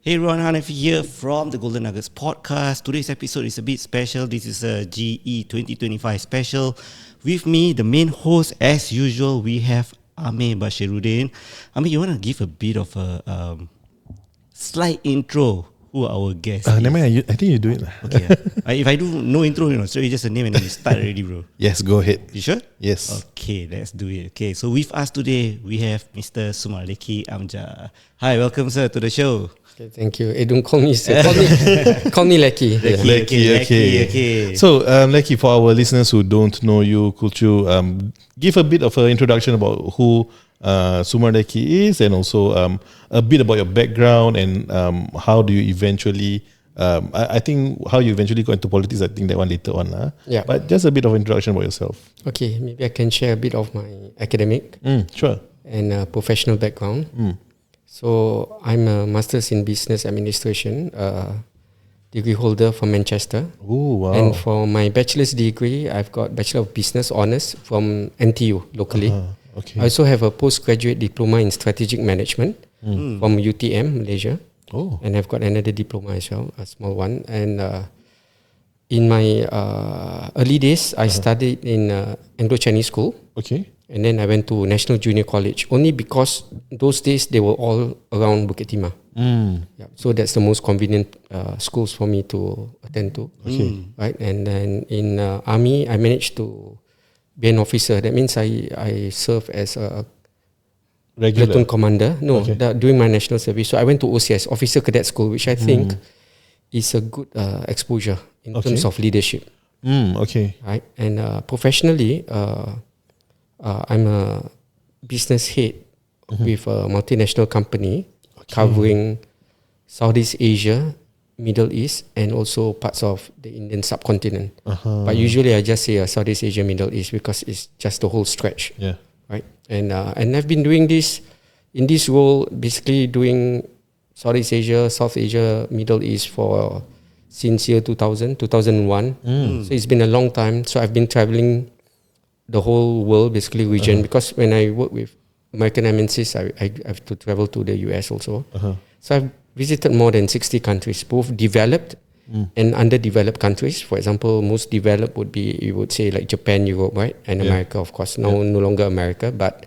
Hey everyone, Hanif here from the Golden Nuggets podcast. Today's episode is a bit special. This is a GE 2025 special. With me, the main host, as usual, we have Amir Bashiruddin. Amir, you want to give a bit of a slight intro who our guest is? Never mind, I think you do it. Okay. If I do no intro, so it's just a name and then we start already, bro. Yes, go ahead. You sure? Yes. Okay, let's do it. Okay, so with us today, we have Mr. Sumarleki Amjah. Hi, welcome sir to the show. Okay, thank you. Don't call me sir. Call me Leki. Okay. So, Leki, for our listeners who don't know you, could you give a bit of an introduction about who Sumarleki is, and also a bit about your background and how do you eventually, I think how you eventually got into politics, I think that one later on. Yeah. But just a bit of introduction about yourself. Okay, maybe I can share a bit of my academic Sure. and professional background. So I'm a Master's in Business Administration, degree holder from Manchester. Oh, wow. And for my bachelor's degree, I've got Bachelor of Business Honours from NTU locally. Okay. I also have a postgraduate diploma in Strategic Management from UTM, Malaysia. Oh. And I've got another diploma as well, a small one. And in my early days, I studied in Anglo-Chinese school. Okay. And then I went to National Junior College, only because those days they were all around Bukit Timah. Yeah, so that's the most convenient schools for me to attend to. Okay. Right, and then in army, I managed to be an officer. That means I serve as a platoon commander. No, during my national service. So I went to OCS, Officer Cadet School, which I think is a good exposure in terms of leadership. Okay. Right, and professionally, I'm a business head with a multinational company covering Southeast Asia, Middle East, and also parts of the Indian subcontinent. But usually I just say Southeast Asia, Middle East because it's just the whole stretch. Yeah. Right, and I've been doing this in this role, basically doing Southeast Asia, South Asia, Middle East for since year 2000, 2001. So it's been a long time. So I've been traveling the whole world, basically region, because when I work with American MNCs, I have to travel to the US also. So I've visited more than 60 countries, both developed and underdeveloped countries. For example, most developed would be, you would say, like Japan, Europe, right? And America, of course. No longer America, but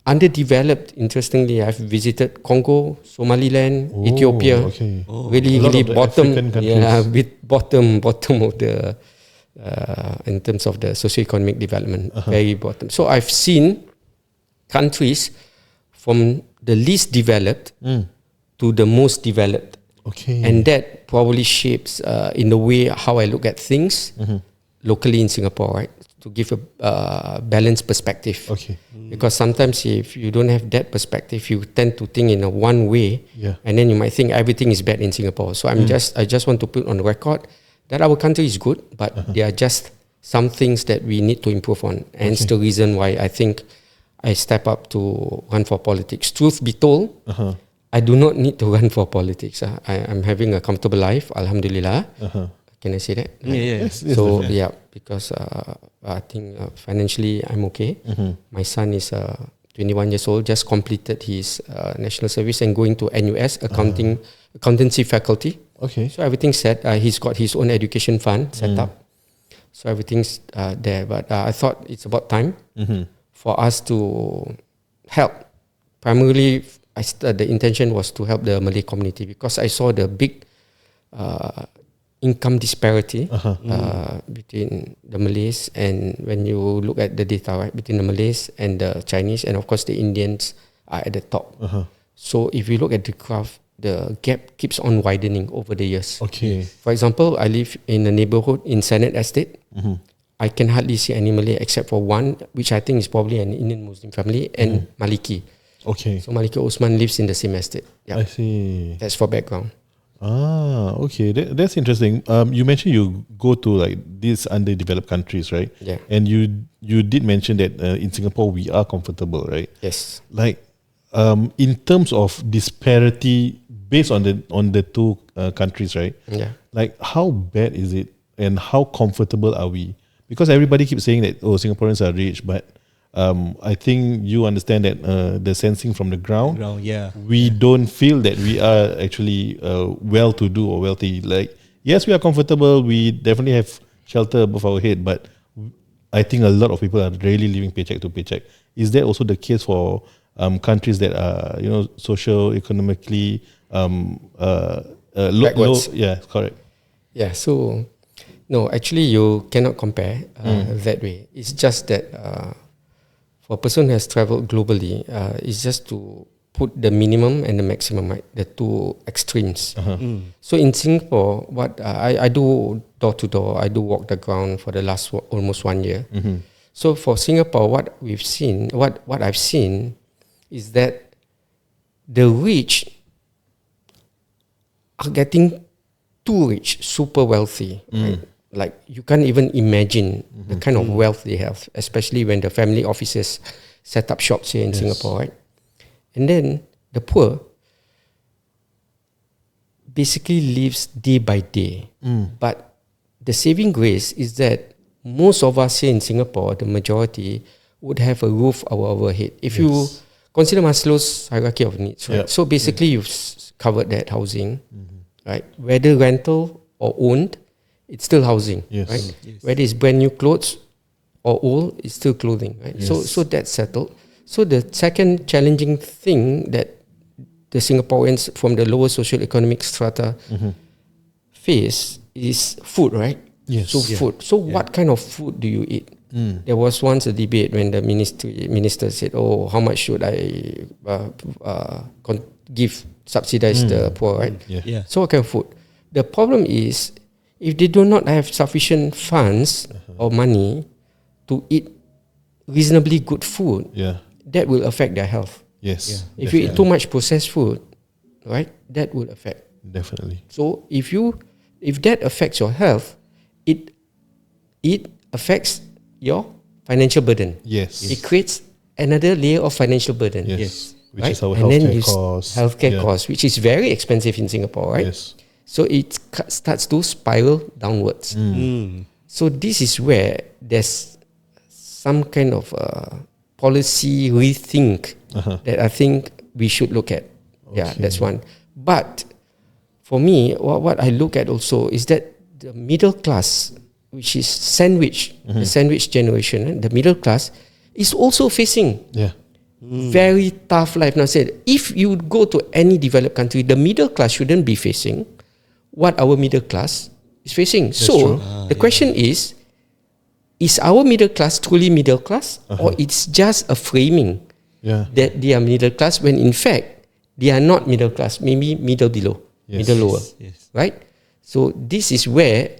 underdeveloped, interestingly, I've visited Congo, Somaliland, Ethiopia. Okay. Really bottom, bottom of the in terms of the socio-economic development, very bottom. So I've seen countries from the least developed to the most developed. Okay. And that probably shapes in the way how I look at things locally in Singapore, right? To give a balanced perspective. Okay. Because sometimes if you don't have that perspective, you tend to think in a one way, and then you might think everything is bad in Singapore. So I just want to put on the record that our country is good, but there are just some things that we need to improve on. And it's the reason why I think I step up to run for politics. Truth be told, I do not need to run for politics. I'm having a comfortable life, alhamdulillah. Can I say that? Yes. So, because I think financially I'm okay. My son is 21 years old, just completed his national service and going to NUS, accountancy faculty. Okay. So everything's set. He's got his own education fund set up. So everything's there. But I thought it's about time for us to help. Primarily, the intention was to help the Malay community because I saw the big income disparity between the Malays, and when you look at the data, right, between the Malays and the Chinese, and of course the Indians are at the top. So if you look at the graph, the gap keeps on widening over the years. Okay. For example, I live in a neighborhood in Senate Estate. I can hardly see any Malay except for one, which I think is probably an Indian Muslim family, and Maliki. Okay. So Maliki Osman lives in the same estate. I see. That's for background. Okay. That's interesting. You mentioned you go to like these underdeveloped countries, right? Yeah. And you did mention that in Singapore we are comfortable, right? Yes. Like, in terms of disparity based on the two countries, right? Yeah. Like, how bad is it, and how comfortable are we? Because everybody keeps saying that Singaporeans are rich, but I think you understand that the sensing from the ground. Yeah. We don't feel that we are actually well-to-do or wealthy. Like, yes, we are comfortable. We definitely have shelter above our head, but I think a lot of people are really living paycheck to paycheck. Is that also the case for countries that are, socio-economically low? Backwards. Yeah, correct. Yeah, so no, actually you cannot compare that way. It's just that for a person who has traveled globally, it's just to put the minimum and the maximum, right? The two extremes. So in Singapore, what I do door to door, I do walk the ground for the last almost 1 year. So for Singapore, what I've seen is that the rich are getting too rich, super wealthy, right? Like you can't even imagine the kind of wealth they have, especially when the family offices set up shops here in Singapore, right? And then the poor basically lives day by day. But the saving grace is that most of us here in Singapore, the majority, would have a roof over our head. If you consider Maslow's hierarchy of needs, right? So basically you've covered that housing, right? Whether rental or owned, it's still housing, right? Whether it's brand new clothes or old, it's still clothing, right? So that's settled. So the second challenging thing that the Singaporeans from the lower socio-economic strata face is food, right? So food. So what kind of food do you eat? There was once a debate when the minister said, "Oh, how much should I subsidize the poor?" Right? So what kind of food? The problem is, if they do not have sufficient funds or money to eat reasonably good food, that will affect their health. If you eat too much processed food, right, that will affect. Definitely. So if that affects your health, it affects your financial burden. It creates another layer of financial burden. Which right? is our And then healthcare costs. Healthcare costs, which is very expensive in Singapore, right? So it starts to spiral downwards. So this is where there's some kind of policy rethink that I think we should look at. That's one. But for me, what I look at also is that the middle class, which is the sandwich generation, the middle class is also facing very tough life. Now, I said, if you go to any developed country, the middle class shouldn't be facing what our middle class is facing. The question is our middle class truly middle class, or it's just a framing that they are middle class when in fact they are not middle class, maybe middle below, middle lower, right? So this is where,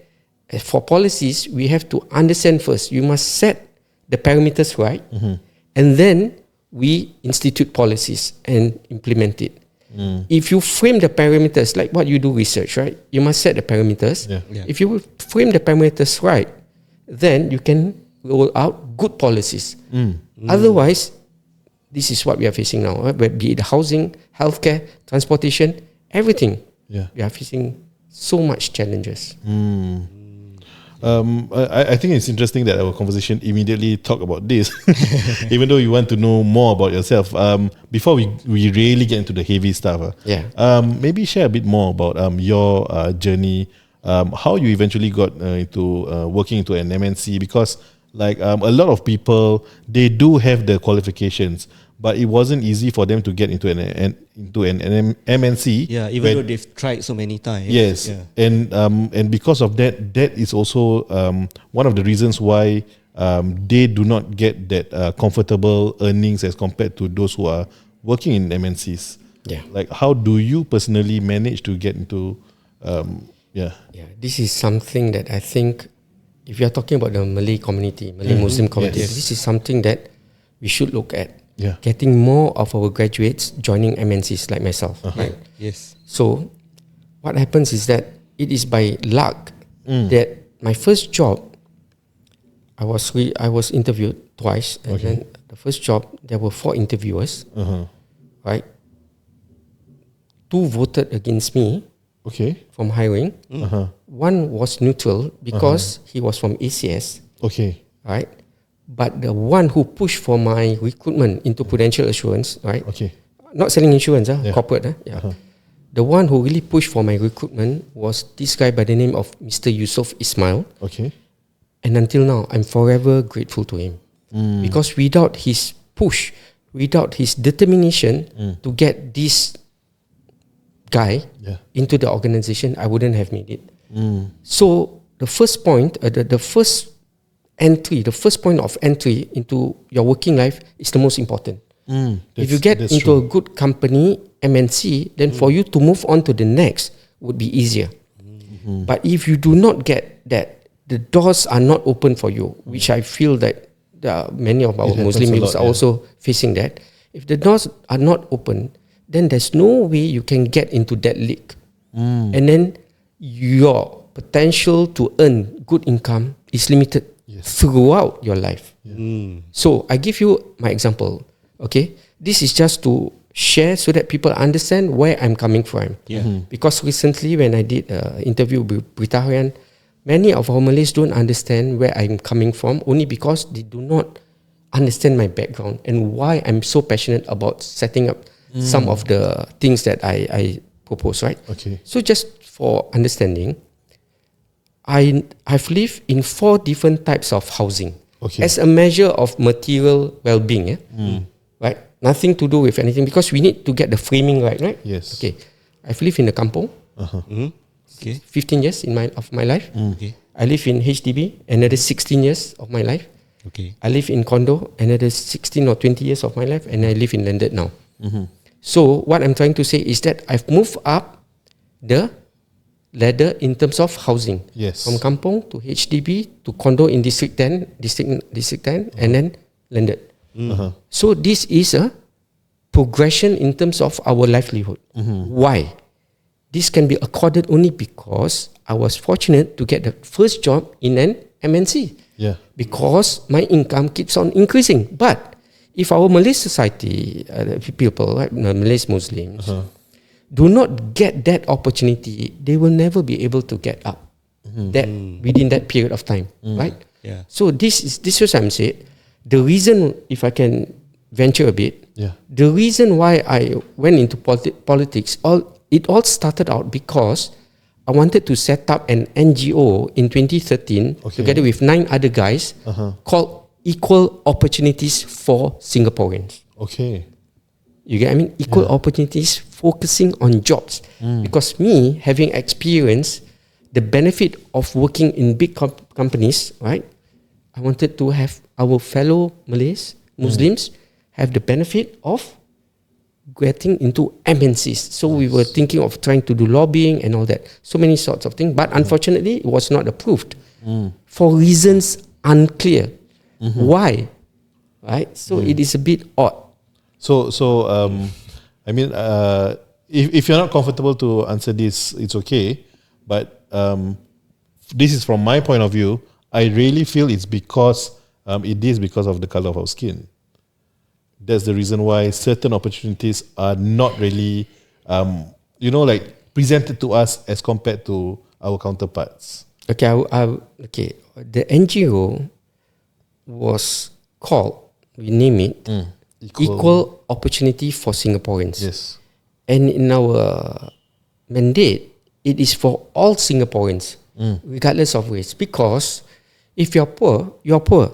for policies, we have to understand first, you must set the parameters right, and then we institute policies and implement it. If you frame the parameters, like what you do research, right? You must set the parameters. If you frame the parameters right, then you can roll out good policies. Otherwise, this is what we are facing now, right? Be it housing, healthcare, transportation, everything. We are facing so much challenges. I think it's interesting that our conversation immediately talk about this, even though you want to know more about yourself. Before we really get into the heavy stuff, maybe share a bit more about your journey, how you eventually got into working into an MNC, because like a lot of people, they do have the qualifications, but it wasn't easy for them to get into an MNC. Even though they've tried so many times. And because of that, that is also one of the reasons why they do not get that comfortable earnings as compared to those who are working in MNCs. Like, how do you personally manage to get into? This is something that I think, if you are talking about the Malay community, Malay Muslim community, this is something that we should look at. Getting more of our graduates joining MNCs like myself, right? So what happens is that it is by luck that my first job, I was interviewed twice, and then the first job there were 4 interviewers, right? 2 voted against me from hiring. One was neutral because he was from ACS, right? But the one who pushed for my recruitment into Prudential Assurance, right? Okay. Not selling insurance, Yeah. corporate. The one who really pushed for my recruitment was this guy by the name of Mr. Yusuf Ismail. Okay. And until now, I'm forever grateful to him. Because without his push, without his determination to get this guy into the organization, I wouldn't have made it. So the first point, the first point of entry into your working life is the most important. If you get into a good company, MNC, then for you to move on to the next would be easier. But if you do not get that, the doors are not open for you, which I feel that many of our Muslim youths are also facing that. If the doors are not open, then there's no way you can get into that league. And then your potential to earn good income is limited throughout your life. So I give you my example. Okay, this is just to share so that people understand where I'm coming from. Because recently when I did an interview with Britaharian, many of our Malays don't understand where I'm coming from only because they do not understand my background and why I'm so passionate about setting up some of the things that I propose, right? Okay. So just for understanding, I've lived in 4 different types of housing as a measure of material well-being. Right? Nothing to do with anything because we need to get the framing right? Yes. Okay. I've lived in the kampong. 15 years of my life. I live in HDB, another 16 years of my life. I live in condo, another 16 or 20 years of my life, and I live in landed now. So what I'm trying to say is that I've moved up the ladder in terms of housing. From kampong to HDB to condo in District 10, and then landed. So this is a progression in terms of our livelihood. Why? This can be accorded only because I was fortunate to get the first job in an MNC. Because my income keeps on increasing. But if our Malay society, people, right, Malay Muslims, do not get that opportunity, they will never be able to get up that within that period of time, right? So this is what I'm saying. The reason, if I can venture a bit, the reason why I went into politics, it all started out because I wanted to set up an NGO in 2013 together with 9 other guys called Equal Opportunities for Singaporeans. You get what I mean? Equal opportunities focusing on jobs. Because me, having experienced the benefit of working in big companies, right? I wanted to have our fellow Malays, Muslims, have the benefit of getting into MNCs. So we were thinking of trying to do lobbying and all that. So many sorts of things. But unfortunately, it was not approved for reasons unclear. Why? Right? So it is a bit odd. So I mean, if you're not comfortable to answer this, it's okay. But this is from my point of view. I really feel it's because it is because of the color of our skin. That's the reason why certain opportunities are not really, like presented to us as compared to our counterparts. Okay, okay. The NGO was called, we name it, Equal Opportunity for Singaporeans. And in our mandate, it is for all Singaporeans, regardless of race. Because if you're poor, you're poor.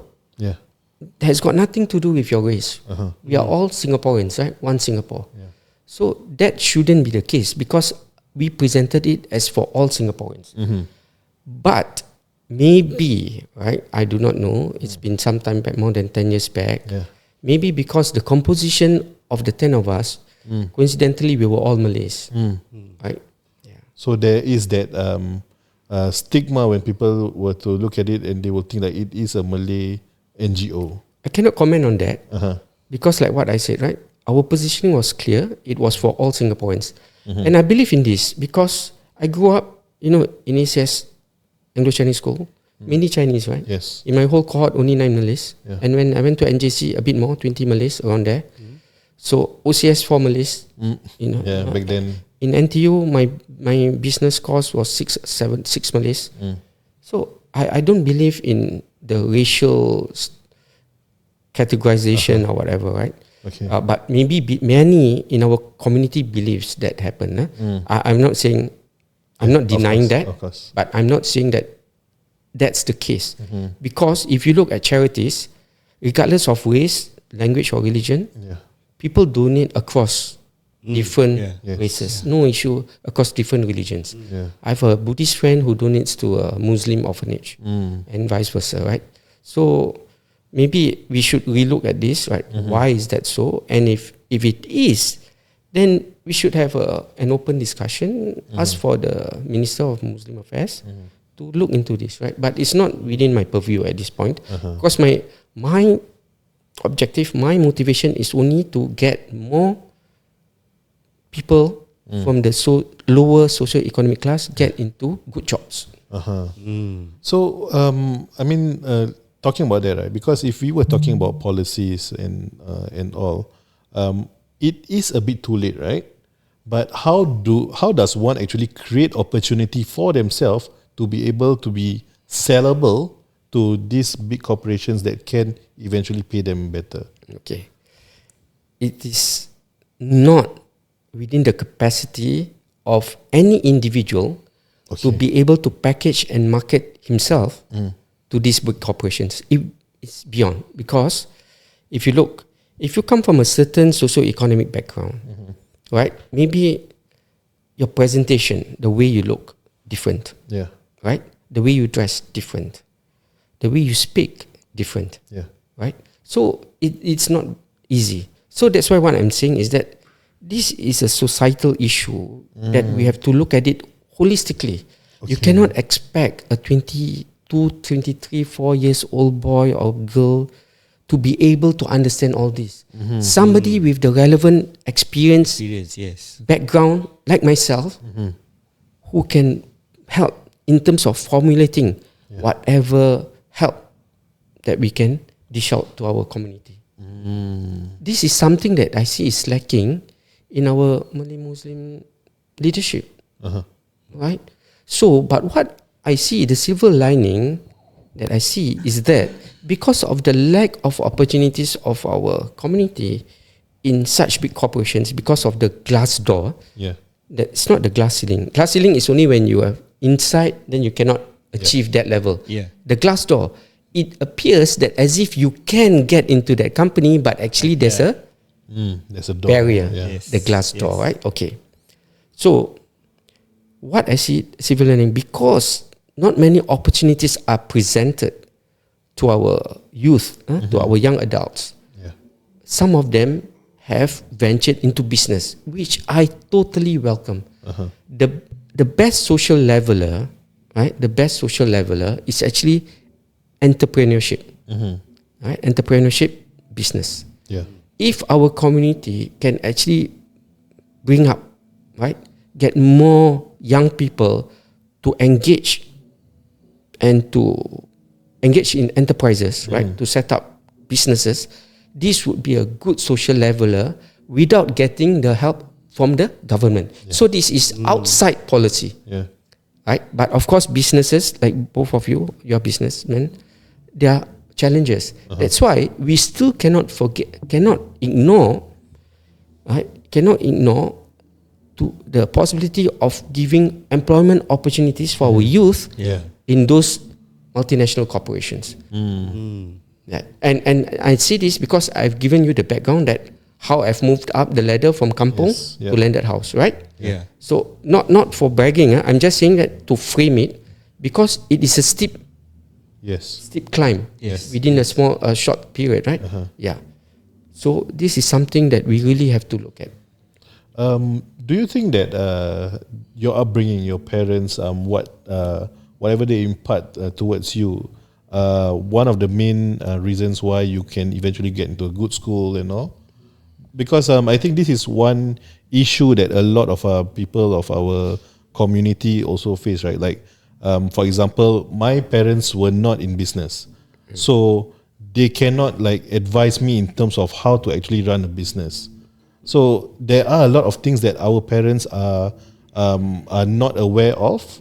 It has got nothing to do with your race. We are all Singaporeans, right? One Singapore. So that shouldn't be the case because we presented it as for all Singaporeans. But maybe, right? I do not know. It's been some time back, more than 10 years back. Maybe because the composition of the 10 of us, coincidentally, we were all Malays. Right? So there is that stigma when people were to look at it and they will think that it is a Malay NGO. I cannot comment on that because like what I said, right? Our positioning was clear. It was for all Singaporeans. And I believe in this because I grew up, in ACS, Anglo-Chinese school, mainly Chinese, right? In my whole cohort, only 9 Malays. And when I went to NJC, a bit more, 20 Malays around there. So OCS 4 Malays. Back then. In NTU, my business course was 6 Malays. So I don't believe in the racial categorization or whatever, right? Okay. But maybe many in our community believes that happen. I'm not saying, I'm not denying that, of course. but I'm not saying that that's the case. Because if you look at charities, regardless of race, language or religion, people donate across different races. No issue across different religions. I have a Buddhist friend who donates to a Muslim orphanage and vice versa, right? So maybe we should relook at this, right? Why is that so? And if it is, then we should have an open discussion, ask for the Minister of Muslim Affairs to look into this, right? But it's not within my purview at this point, because my objective, my motivation is only to get more people from the lower socio-economic class get into good jobs. So, I mean, talking about that, right? Because if we were talking about policies and all, it is a bit too late, right? But how does one actually create opportunity for themselves to be able to be sellable to these big corporations that can eventually pay them better? Okay, it is not within the capacity of any individual to be able to package and market himself to these big corporations. It's beyond, because if you come from a certain socio-economic background, right? Maybe your presentation, the way you look, different. Right? The way you dress, different. The way you speak, different. Right? So it's not easy. So that's why what I'm saying is that this is a societal issue that we have to look at it holistically. You cannot expect a 22, 23, 4 years old boy or girl to be able to understand all this. Somebody with the relevant experience, background, like myself, who can help in terms of formulating whatever help that we can dish out to our community. This is something that I see is lacking in our Malay Muslim leadership. Right? So, but what I see, the silver lining that I see is that because of the lack of opportunities of our community in such big corporations, because of the glass door, it's not the glass ceiling. Glass ceiling is only when you are inside, then you cannot achieve that level. The glass door, it appears that as if you can get into that company, but actually there's a door, barrier, the glass door, right? Okay. So what I see, civil learning, because not many opportunities are presented to our youth, to our young adults. Some of them have ventured into business, which I totally welcome. The best social leveler, right? The best social leveler is actually entrepreneurship, right? Entrepreneurship, business. If our community can actually bring up, right, get more young people to engage and to engage in enterprises, right, to set up businesses, this would be a good social leveler without getting the help from the government. So this is outside policy, right? But of course, businesses like both of you, you're businessmen, there are challenges. That's why we still cannot ignore, right? Cannot ignore to the possibility of giving employment opportunities for our youth in those multinational corporations. And I see this because I've given you the background that how I've moved up the ladder from kampong to landed house, right? So not for bragging, I'm just saying that to frame it, because it is a steep climb within a short period, right? So this is something that we really have to look at. Do you think that your upbringing, your parents, whatever they impart towards you, one of the main reasons why you can eventually get into a good school and all? Because I think this is one issue that a lot of people of our community also face, right? Like, for example, my parents were not in business, so they cannot like advise me in terms of how to actually run a business. So there are a lot of things that our parents are not aware of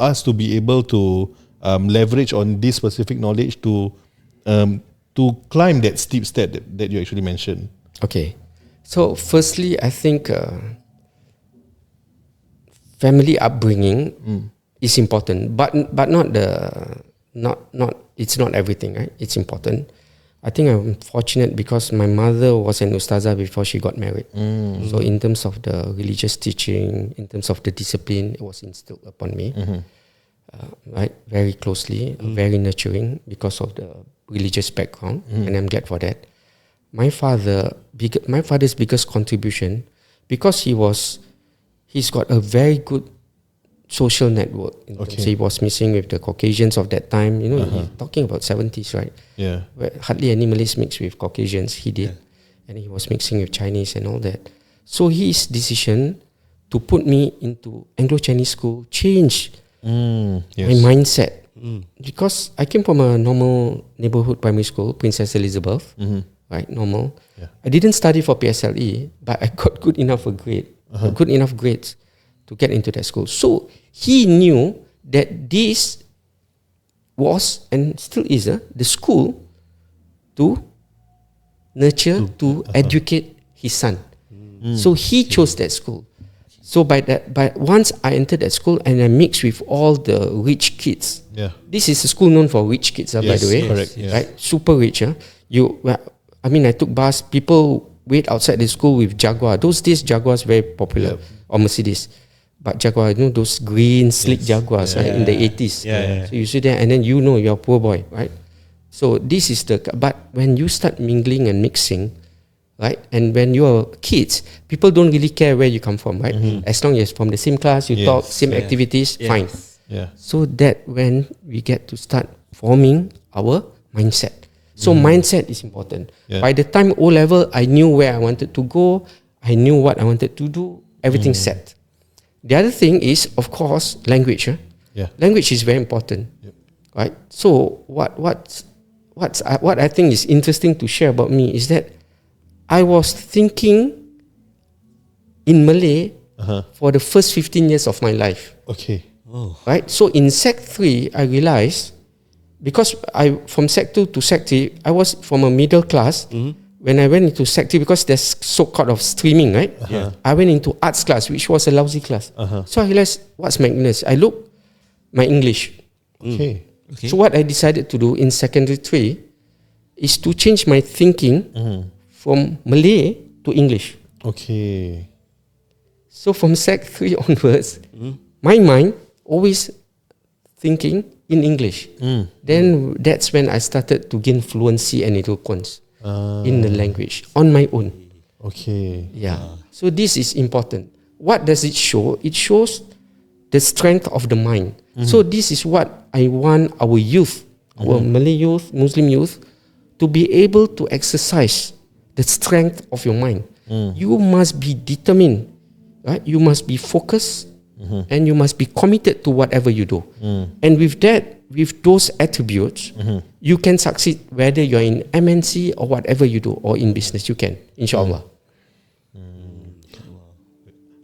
us to be able to leverage on this specific knowledge to to climb that steep step that you actually mentioned? Okay. So firstly, I think family upbringing is important, but not it's not everything, right? It's important. I think I'm fortunate because my mother was an ustazah before she got married. So in terms of the religious teaching, in terms of the discipline, it was instilled upon me, right? Very closely, very nurturing because of the religious background, and I'm glad for that. My father's biggest contribution, because he's got a very good social network. He was mixing with the Caucasians of that time. You know, he's talking about 70s, right? Yeah. Where hardly any Malays mixed with Caucasians. He did. And he was mixing with Chinese and all that. So his decision to put me into Anglo-Chinese school changed my mindset. Because I came from a normal neighborhood primary school, Princess Elizabeth, right? Normal. Yeah. I didn't study for PSLE, but I got good enough grades to get into that school. So he knew that this was and still is the school to nurture, to educate his son. So he chose that school. So by once I entered that school and I mixed with all the rich kids. Yeah. This is a school known for rich kids, by the way. Correct. Yes. Right? Super rich. I took bus. People wait outside the school with Jaguar. Those days Jaguars very popular, or Mercedes. But Jaguar, you know, those green slick Jaguars, right, in the 80s. So you sit there and then you know you're a poor boy, right? So this is but when you start mingling and mixing, right, and when you're kids, people don't really care where you come from, right? As long as from the same class, you talk, same activities, fine. Yeah. So that when we get to start forming our mindset. So mindset is important. By the time O level, I knew where I wanted to go. I knew what I wanted to do. Everything's set. The other thing is, of course, language. Language is very important, right? So what I think is interesting to share about me is that I was thinking in Malay for the first 15 years of my life. Okay. Right? So in Sec 3, I realized, because from Sec 2 to Sec 3, I was from a middle class. When I went into Sec 3, because there's so-called of streaming, right? I went into arts class, which was a lousy class. So I realized, what's my weakness? I looked my English. Okay. So what I decided to do in secondary 3 is to change my thinking from Malay to English. Okay. So from Sec 3 onwards, my mind always thinking in English. Then that's when I started to gain fluency and eloquence in the language on my own. Okay. Yeah. So this is important. What does it show? It shows the strength of the mind. So this is what I want our youth, our Malay youth, Muslim youth, to be able to exercise the strength of your mind. You must be determined, right? You must be focused, and you must be committed to whatever you do. And with that, with those attributes, you can succeed whether you're in MNC or whatever you do, or in business, you can, inshallah.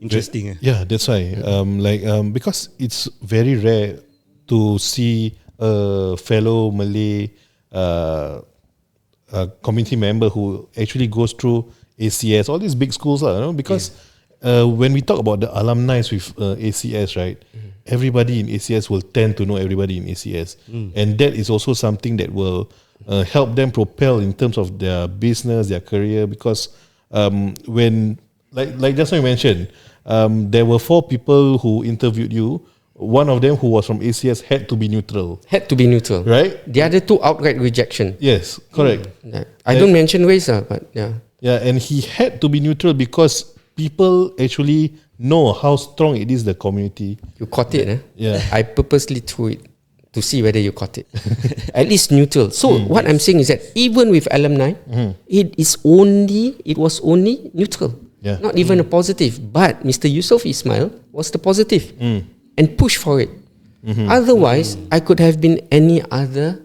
Interesting. Yeah, that's why. Because it's very rare to see a fellow Malay community member who actually goes through ACS, all these big schools, because when we talk about the alumni with ACS, right, everybody in ACS will tend to know everybody in ACS. And that is also something that will help them propel in terms of their business, their career, because when, like just now you mentioned, there were 4 people who interviewed you. One of them who was from ACS had to be neutral. Had to be neutral. Right? The other 2 outright rejection. Yes, correct. I don't mention race, but yeah. Yeah, and he had to be neutral because people actually know how strong it is, the community. You caught it, Yeah. I purposely threw it to see whether you caught it. At least neutral. So what I'm saying is that even with alumni, it was only neutral. Yeah. Not even a positive. But Mr. Yusof Ismail was the positive and pushed for it. Otherwise, I could have been any other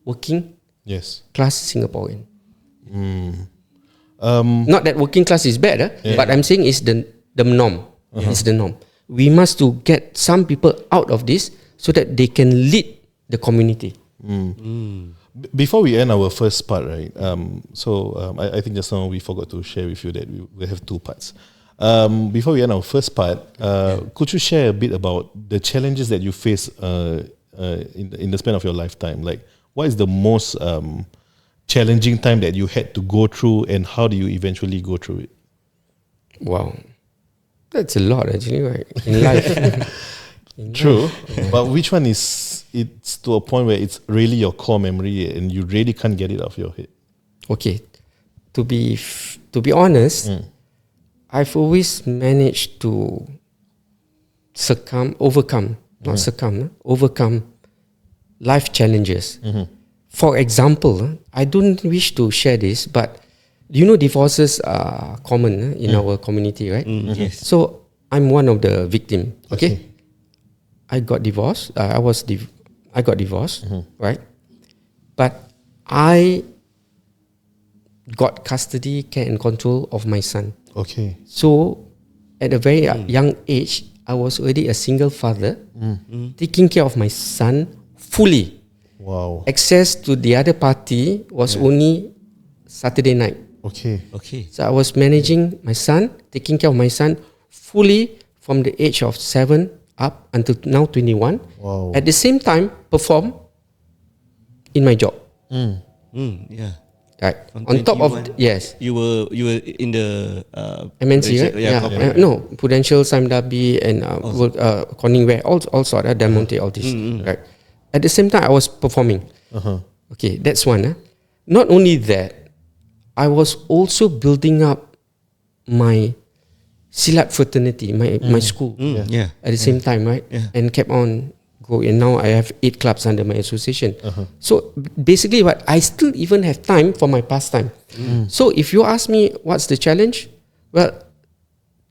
working class Singaporean. Not that working class is bad, but I'm saying it's the norm. It's the norm. We must to get some people out of this so that they can lead the community. Before we end our first part, right? I think just now we forgot to share with you that we have two parts. Before we end our first part, could you share a bit about the challenges that you face in the span of your lifetime? Like, what is the most challenging time that you had to go through, and how do you eventually go through it? Wow, that's a lot actually, right? In life. True, but which one is it's to a point where it's really your core memory and you really can't get it off your head? Okay, to be honest, I've always managed to overcome life challenges. For example, I don't wish to share this, but you know divorces are common in our community, right? Yes. So I'm one of the victim. Okay. I got divorced. I got divorced, right? But I got custody, care, and control of my son. Okay. So, at a very young age, I was already a single father, taking care of my son fully. Wow. Access to the other party was only Saturday night. Okay. So I was managing my son, taking care of my son fully from the age of 7 up until now 21. Wow. At the same time, perform in my job. Yeah. Right. From On top of 21, yes, you were in the MNC, right? Yeah. No, Prudential, Samdabi, and Corningware, all sort of Del Monte, all this. Right. At the same time, I was performing. Okay, that's one. Not only that, I was also building up my Silat fraternity, my school. Yeah. At the same time, right? Yeah. And kept on going. And now I have 8 clubs under my association. So basically, what I still even have time for my pastime. So if you ask me what's the challenge, well,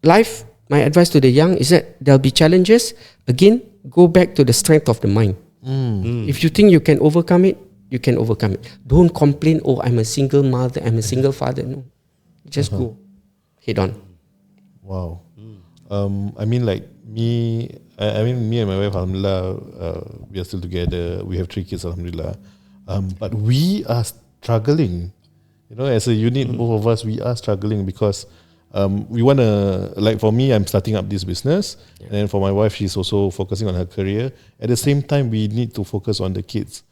life. My advice to the young is that there'll be challenges. Again, go back to the strength of the mind. If you think you can overcome it, you can overcome it. Don't complain. Oh, I'm a single mother. I'm a single father. No, just go head on. Wow. I mean, like me and my wife, alhamdulillah, we are still together. We have 3 kids, alhamdulillah. But we are struggling. You know, as a unit, both of us, we are struggling because we want to, like for me, I'm starting up this business. And then for my wife, she's also focusing on her career. At the same time, we need to focus on the kids.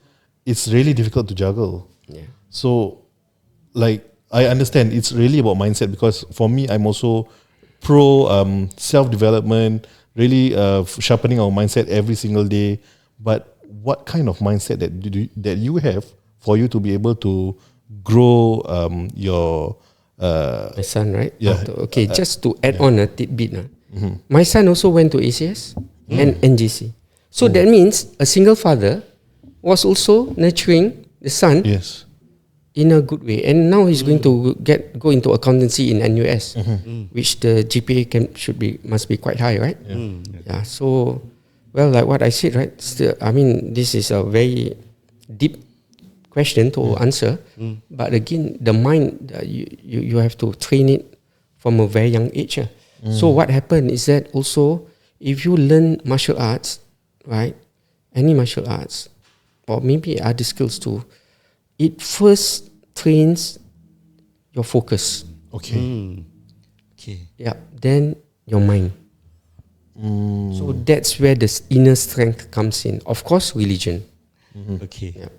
It's really difficult to juggle. Yeah. So, like, I understand it's really about mindset because for me, I'm also pro self-development, really sharpening our mindset every single day. But what kind of mindset that you have for you to be able to grow your My son, right? Yeah. Okay, just to add on a tidbit. My son also went to ACS and NGC. So that means a single father was also nurturing the son yes. in a good way. And now he's going to go into accountancy in NUS, which the GPA must be quite high, right? Yeah. So, well, like what I said, right? Still, I mean, this is a very deep question to answer. But again, the mind, you have to train it from a very young age. So what happened is that also, if you learn martial arts, right? Any martial arts, or maybe other skills too, it first trains your focus. Okay. Okay. Yeah. Then your mind. So that's where the inner strength comes in. Of course, religion. Okay. Yeah.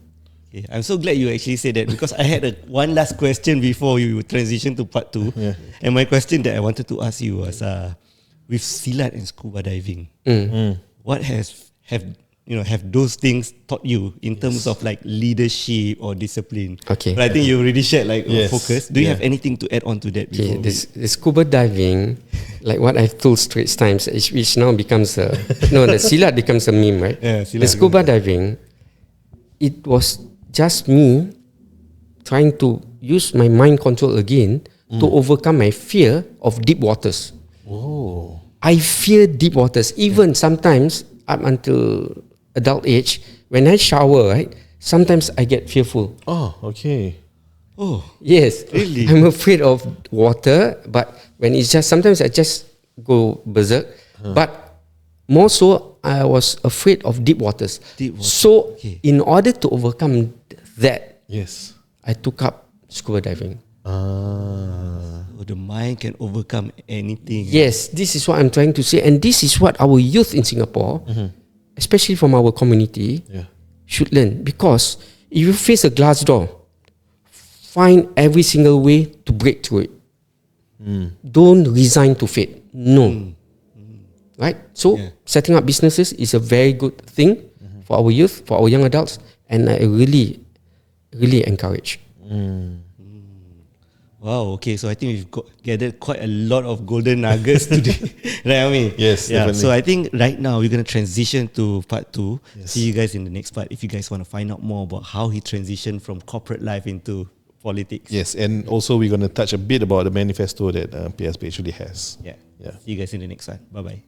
Okay. I'm so glad you actually said that because I had one last question before you transition to part 2. Yeah. And my question that I wanted to ask you was with silat and scuba diving, what have those things taught you in terms of like leadership or discipline? Okay. But I think you already shared like Yes. focus. Do you Yeah. have anything to add on to that? Okay, before the scuba diving, like what I've told Straits Times, which now becomes the silat becomes a meme, right? Yeah, The silat scuba diving, it was just me trying to use my mind control again to overcome my fear of deep waters. Oh. I fear deep waters. Even sometimes up until adult age, when I shower, right, sometimes I get fearful. Oh, okay. Oh, Yes, Really? I'm afraid of water, but when it's just sometimes I just go berserk. But more so, I was afraid of deep waters. Deep water. So, Okay. in order to overcome that, Yes. I took up scuba diving. Oh, the mind can overcome anything. Yes, this is what I'm trying to say, and this is what our youth in Singapore, especially from our community, Yeah. should learn. Because if you face a glass door, find every single way to break through it. Don't resign to fate. No. Right? So, setting up businesses is a very good thing for our youth, for our young adults, and I really, really encourage. Wow, okay, so I think we've gathered quite a lot of golden nuggets today. Right, I mean? Yes, yeah. definitely. So I think right now we're going to transition to part 2. Yes. See you guys in the next part if you guys want to find out more about how he transitioned from corporate life into politics. Yes, and also we're going to touch a bit about the manifesto that PSP actually has. Yeah. Yeah. See you guys in the next one. Bye-bye.